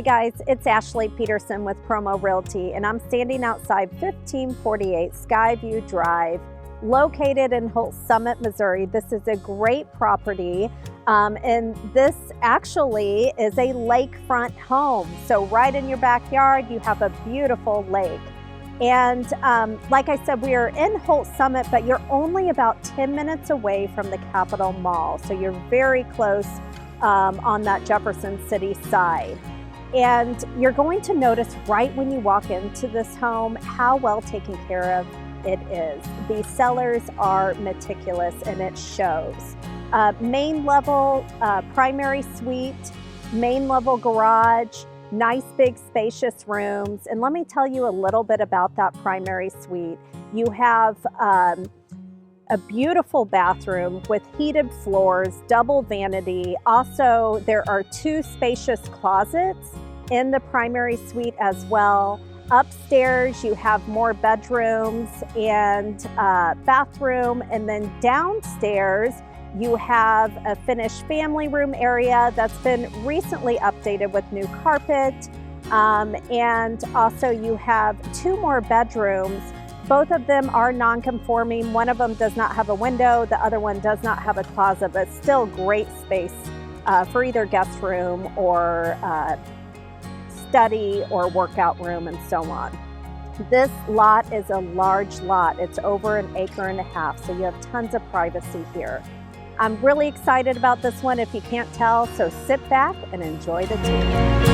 guys, it's Ashley Peterson with Promo Realty, and I'm standing outside 1548 Skyview Drive, located in Holts Summit, Missouri. This is a great property, and this actually is a lakefront home. So right in your backyard, you have a beautiful lake. And like I said, we are in Holts Summit, but you're only about 10 minutes away from the Capitol Mall. So you're very close on that Jefferson City side. And you're going to notice right when you walk into this home how well taken care of it is. The sellers are meticulous and it shows. Main level primary suite, main level garage, nice big spacious rooms. And let me tell you a little bit about that primary suite. You have a beautiful bathroom with heated floors, double vanity. Also, there are 2 spacious closets in the primary suite as well. Upstairs, you have more bedrooms and bathroom. And then downstairs, you have a finished family room area that's been recently updated with new carpet. And also you have 2 more bedrooms. Both of them are non-conforming. One of them does not have a window. The other one does not have a closet, but still great space for either guest room or study or workout room and so on. This lot is a large lot. It's over 1.5 acres, so you have tons of privacy here. I'm really excited about this one if you can't tell, so sit back and enjoy the tour.